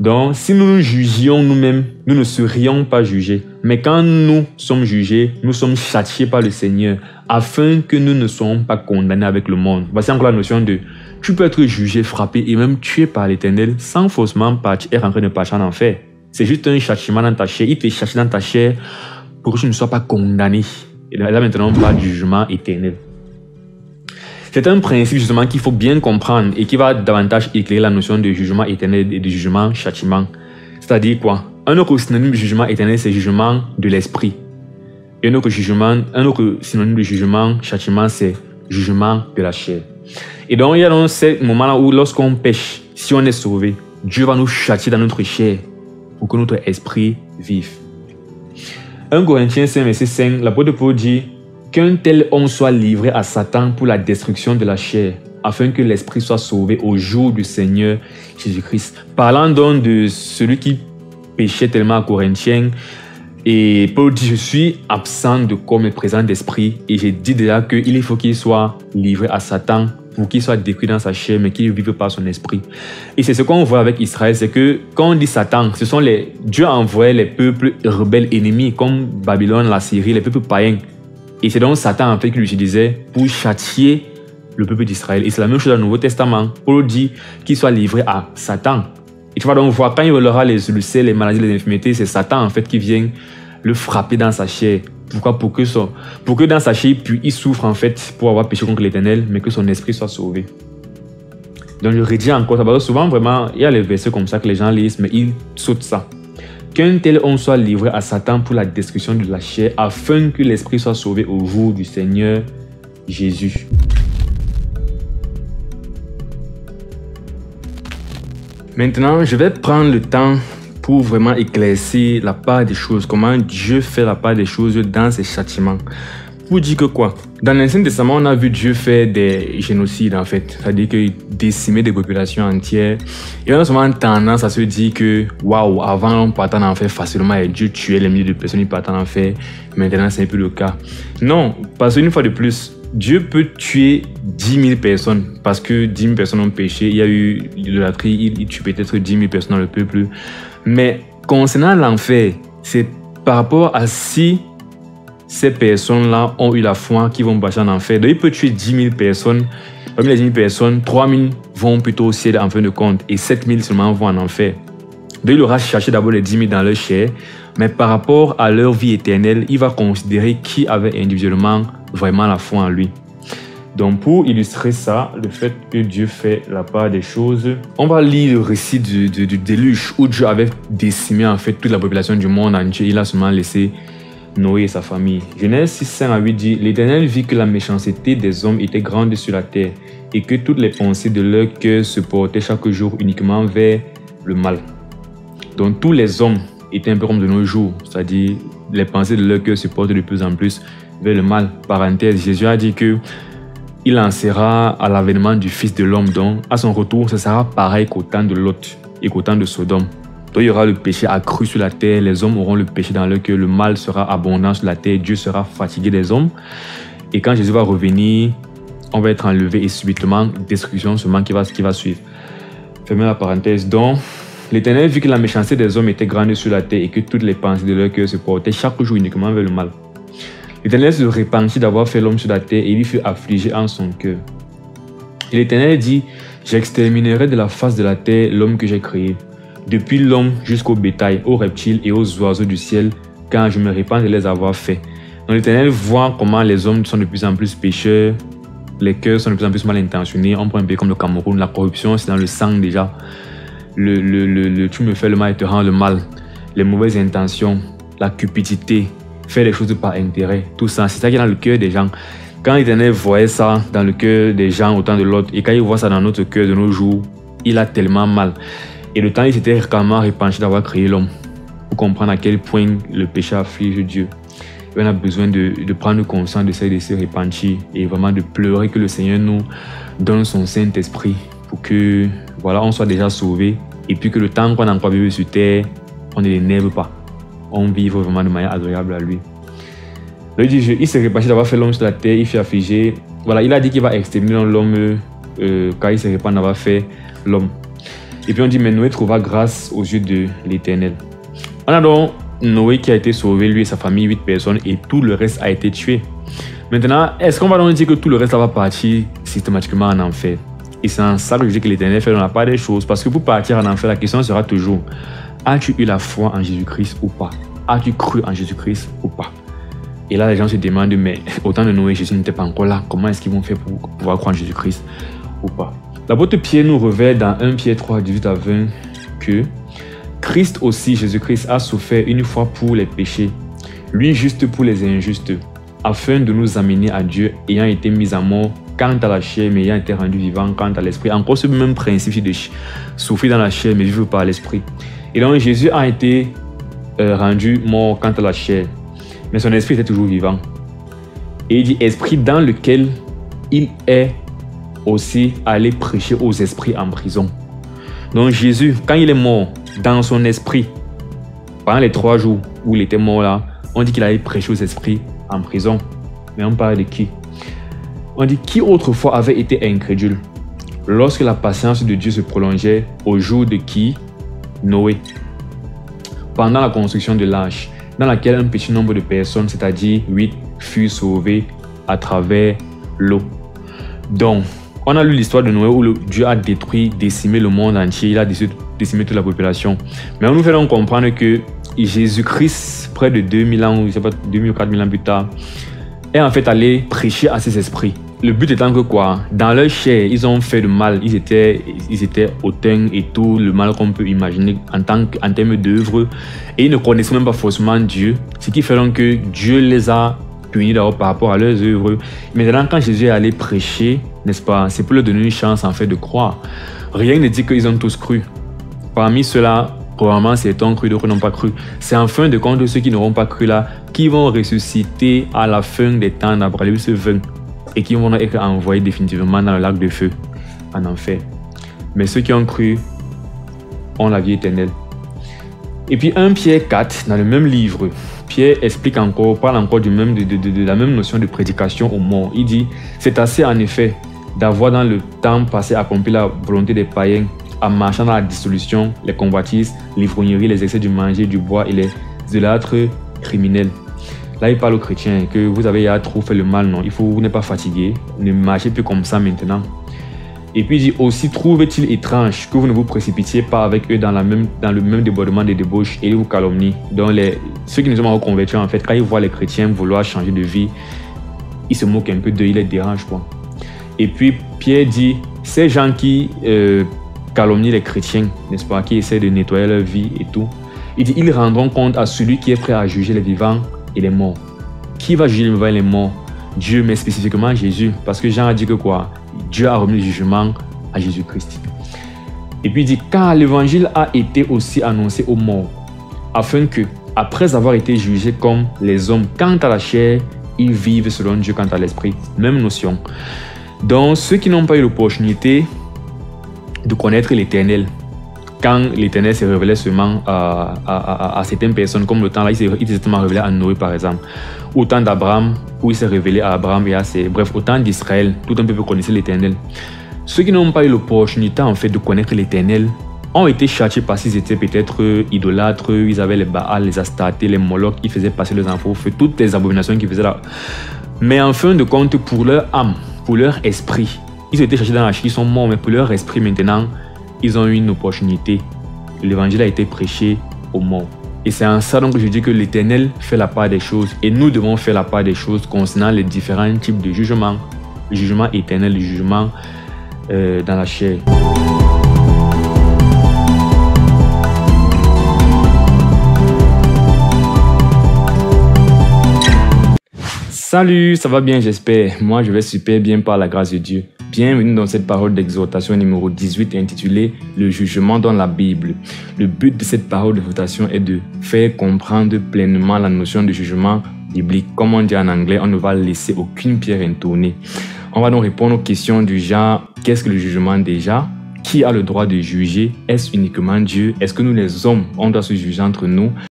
Donc, si nous nous jugions nous-mêmes, nous ne serions pas jugés. Mais quand nous sommes jugés, nous sommes châtiés par le Seigneur afin que nous ne soyons pas condamnés avec le monde. Voici encore la notion de tu peux être jugé, frappé et même tué par l'Éternel sans forcément être en train de partir en enfer. C'est juste un châtiment dans ta chair. Il te châtie dans ta chair pour que tu ne sois pas condamné. Et là maintenant, pas de jugement éternel. C'est un principe justement qu'il faut bien comprendre et qui va davantage éclairer la notion de jugement éternel et de jugement châtiment. C'est-à-dire quoi? Un autre synonyme de jugement éternel, c'est jugement de l'esprit. Et un autre synonyme de jugement châtiment, c'est jugement de la chair. Et donc, il y a dans ce moment-là où lorsqu'on pêche, si on est sauvé, Dieu va nous châtier dans notre chair pour que notre esprit vive. 1 Corinthiens 5, verset 5, l'apôtre Paul dit qu'un tel homme soit livré à Satan pour la destruction de la chair, afin que l'esprit soit sauvé au jour du Seigneur Jésus-Christ. Parlant donc de celui qui péchait tellement à Corinthiens, et Paul dit, je suis absent de corps mais présent d'esprit, et j'ai dit déjà qu'il faut qu'il soit livré à Satan pour qu'il soit détruit dans sa chair, mais qu'il ne vive par son esprit. Et c'est ce qu'on voit avec Israël, c'est que quand on dit Satan, ce sont Dieu a envoyé les peuples rebelles ennemis, comme Babylone, la Syrie, les peuples païens. Et c'est donc Satan en fait qui l'utilisait pour châtier le peuple d'Israël. Et c'est la même chose dans le Nouveau Testament. Paul dit qu'il soit livré à Satan. Et tu vas donc voir, quand il aura les ulcères, les maladies, les infirmités, c'est Satan en fait qui vient le frapper dans sa chair. Pourquoi? Pour que dans sa chair, puis il souffre en fait pour avoir péché contre l'Éternel, mais que son esprit soit sauvé. Donc je redis encore ça, parce que souvent vraiment, il y a les versets comme ça que les gens lisent, mais ils sautent ça. Qu'un tel homme soit livré à Satan pour la destruction de la chair, afin que l'esprit soit sauvé au jour du Seigneur Jésus. Maintenant, je vais prendre le temps pour vraiment éclaircir la part des choses, comment Dieu fait la part des choses dans ses châtiments. Pour dire que quoi? Dans l'Ancien Testament, on a vu Dieu faire des génocides en fait, c'est-à-dire qu'il décimait des populations entières. Et on a souvent tendance à se dire que waouh, avant on partait en enfer facilement et Dieu tuait les milliers de personnes qui partaient en enfer. Maintenant, c'est un peu le cas. Non, parce qu'une fois de plus, Dieu peut tuer 10 000 personnes parce que 10 000 personnes ont péché. Il y a eu l'idolâtrie, il tue peut-être 10 000 personnes dans le peuple. Mais concernant l'enfer, c'est par rapport à si ces personnes-là ont eu la foi qui vont passer en enfer. Donc il peut tuer 10 000 personnes. Parmi les 10 000 personnes, 3 000 vont plutôt au ciel en fin de compte et 7 000 seulement vont en enfer. Donc il aura cherché d'abord les 10 000 dans leur chair, mais par rapport à leur vie éternelle, il va considérer qui avait individuellement vraiment la foi en lui. Donc pour illustrer ça, le fait que Dieu fait la part des choses, on va lire le récit du déluge où Dieu avait décimé en fait toute la population du monde entier. Il a seulement laissé Noé et sa famille. Genèse 6, 5 à 8 dit, l'Éternel vit que la méchanceté des hommes était grande sur la terre et que toutes les pensées de leur cœur se portaient chaque jour uniquement vers le mal. Donc tous les hommes étaient un peu comme de nos jours, c'est-à-dire les pensées de leur cœur se portent de plus en plus vers le mal. Parenthèse, Jésus a dit que il en sera à l'avènement du Fils de l'homme, donc à son retour, ce sera pareil qu'au temps de Lot et qu'au temps de Sodome. Donc il y aura le péché accru sur la terre, les hommes auront le péché dans leur cœur, le mal sera abondant sur la terre, Dieu sera fatigué des hommes. Et quand Jésus va revenir, on va être enlevé et subitement, destruction seulement qui va suivre. Fermez la parenthèse. Donc, l'Éternel vit que la méchanceté des hommes était grande sur la terre et que toutes les pensées de leur cœur se portaient chaque jour uniquement vers le mal. L'Éternel se repentit d'avoir fait l'homme sur la terre et il fut affligé en son cœur. Et l'Éternel dit, j'exterminerai de la face de la terre l'homme que j'ai créé, depuis l'homme jusqu'au bétail, aux reptiles et aux oiseaux du ciel, car je me répands de les avoir faits. Donc l'Éternel voit comment les hommes sont de plus en plus pécheurs, les cœurs sont de plus en plus mal intentionnés. On prend un pays comme le Cameroun, la corruption c'est dans le sang déjà. Tu me fais le mal et te rends le mal. Les mauvaises intentions, la cupidité, faire les choses par intérêt, tout ça, c'est ça qui est dans le cœur des gens. Quand l'Éternel voyait ça dans le cœur des gens au temps de l'autre, et quand il voit ça dans notre cœur de nos jours, il a tellement mal. Et le temps, il s'était carrément repenti d'avoir créé l'homme, pour comprendre à quel point le péché afflige Dieu. Et on a besoin de prendre conscience de ça et de se repentir, et vraiment de pleurer que le Seigneur nous donne son Saint-Esprit, pour que voilà, on soit déjà sauvés, et puis que le temps qu'on a encore vécu sur terre, on ne l'énerve pas. On vive vraiment de manière agréable à lui. Donc, il s'est repenti d'avoir fait l'homme sur la terre, il fut affligé. Voilà, il a dit qu'il va exterminer l'homme car il s'est repenti d'avoir fait l'homme. Et puis on dit, mais Noé trouva grâce aux yeux de l'Éternel. On a donc Noé qui a été sauvé, lui et sa famille, 8 personnes, et tout le reste a été tué. Maintenant, est-ce qu'on va donc dire que tout le reste va partir systématiquement en enfer? Et c'est en ça que je dis que l'Éternel fait dans la part des choses. Parce que pour partir en enfer, la question sera toujours, as-tu eu la foi en Jésus-Christ ou pas? As-tu cru en Jésus-Christ ou pas? Et là, les gens se demandent, mais au temps de Noé, Jésus n'était pas encore là. Comment est-ce qu'ils vont faire pour pouvoir croire en Jésus-Christ ou pas? L'apôtre Pierre nous révèle dans 1 Pierre 3, 18 à 20 que Christ aussi, Jésus-Christ, a souffert une fois pour les péchés, lui juste pour les injustes, afin de nous amener à Dieu, ayant été mis à mort quant à la chair, mais ayant été rendu vivant quant à l'esprit. Encore ce même principe de souffrir dans la chair, mais vivre par l'esprit. Et donc Jésus a été rendu mort quant à la chair, mais son esprit était toujours vivant. Et il dit esprit dans lequel il est aussi allé prêcher aux esprits en prison. Donc Jésus, quand il est mort, dans son esprit, pendant les 3 jours où il était mort là, on dit qu'il allait prêcher aux esprits en prison. Mais on parle de qui? On dit qui autrefois avait été incrédule, lorsque la patience de Dieu se prolongeait au jour de qui? Noé. Pendant la construction de l'arche, dans laquelle un petit nombre de personnes, c'est-à-dire 8, furent sauvées à travers l'eau. Donc, on a lu l'histoire de Noé où Dieu a détruit, décimé le monde entier, il a décimé toute la population. Mais on nous fait donc comprendre que Jésus-Christ, près de 2000 ans, ou je sais pas, 2000 ou 4000 ans plus tard, est en fait allé prêcher à ces esprits. Le but étant que quoi, dans leur chair, ils ont fait le mal, ils étaient hautains et tout le mal qu'on peut imaginer en termes d'œuvre, et ils ne connaissaient même pas forcément Dieu, ce qui fait donc que Dieu les a punis d'abord par rapport à leurs œuvres. Maintenant, quand Jésus est allé prêcher, n'est-ce pas, c'est pour leur donner une chance en fait de croire. Rien ne dit qu'ils ont tous cru. Parmi ceux-là, probablement certains ont cru, d'autres n'ont pas cru. C'est en fin de compte ceux qui n'auront pas cru là, qui vont ressusciter à la fin des temps d'Apocalypse 20 et qui vont être envoyés définitivement dans le lac de feu, en enfer. Mais ceux qui ont cru ont la vie éternelle. Et puis 1 Pierre 4, dans le même livre, Pierre explique encore, parle encore de la même notion de prédication aux morts. Il dit, c'est assez en effet d'avoir dans le temps passé accompli la volonté des païens, en marchant dans la dissolution, les convoitises, l'ivrognerie, les excès du manger, du bois et les idolâtres criminels. Là, il parle aux chrétiens que vous avez trop fait le mal, non, vous n'êtes pas fatigué, ne marchez plus comme ça maintenant. Et puis il dit aussi, trouve-t-il étrange que vous ne vous précipitiez pas avec eux dans le même débordement de débauche et ils vous calomnient. Donc ceux qui nous ont convertis, en fait, quand ils voient les chrétiens vouloir changer de vie, ils se moquent un peu d'eux, ils les dérangent, quoi. Et puis Pierre dit, ces gens qui calomnient les chrétiens, n'est-ce pas, qui essaient de nettoyer leur vie et tout, il dit, ils rendront compte à celui qui est prêt à juger les vivants et les morts. Qui va juger les vivants et les morts? Dieu, mais spécifiquement Jésus, parce que Jean a dit que quoi? Dieu a remis le jugement à Jésus-Christ. Et puis il dit, car l'évangile a été aussi annoncé aux morts, afin que, après avoir été jugés comme les hommes quant à la chair, ils vivent selon Dieu quant à l'esprit. Même notion. Donc ceux qui n'ont pas eu l'opportunité de connaître l'Éternel, quand l'Éternel s'est révélé seulement à certaines personnes, comme le temps là, il s'est exactement révélé à Noé par exemple, au temps d'Abraham, où il s'est révélé à Abraham et à bref, au temps d'Israël, tout un peuple connaissait l'Éternel. Ceux qui n'ont pas eu l'opportunité en fait de connaître l'Éternel ont été châtiés parce qu'ils étaient peut-être idolâtres, ils avaient les Baals, les Astartés, les Molochs, ils faisaient passer leurs enfants au feu, toutes les abominations qu'ils faisaient là. Mais en fin de compte, pour leur âme, pour leur esprit, ils ont été châtiés dans la chair, ils sont morts, mais pour leur esprit maintenant, ils ont eu une opportunité. L'évangile a été prêché aux morts. Et c'est en ça donc que je dis que l'Éternel fait la part des choses. Et nous devons faire la part des choses concernant les différents types de jugements. Le jugement éternel, le jugement dans la chair. Salut, ça va bien j'espère. Moi je vais super bien par la grâce de Dieu. Bienvenue dans cette parole d'exhortation numéro 18 intitulée « Le jugement dans la Bible ». Le but de cette parole d'exhortation est de faire comprendre pleinement la notion de jugement biblique. Comme on dit en anglais, on ne va laisser aucune pierre intournée. On va donc répondre aux questions du genre « Qu'est-ce que le jugement déjà ? Qui a le droit de juger ? Est-ce uniquement Dieu ? Est-ce que nous les hommes, on doit se juger entre nous ?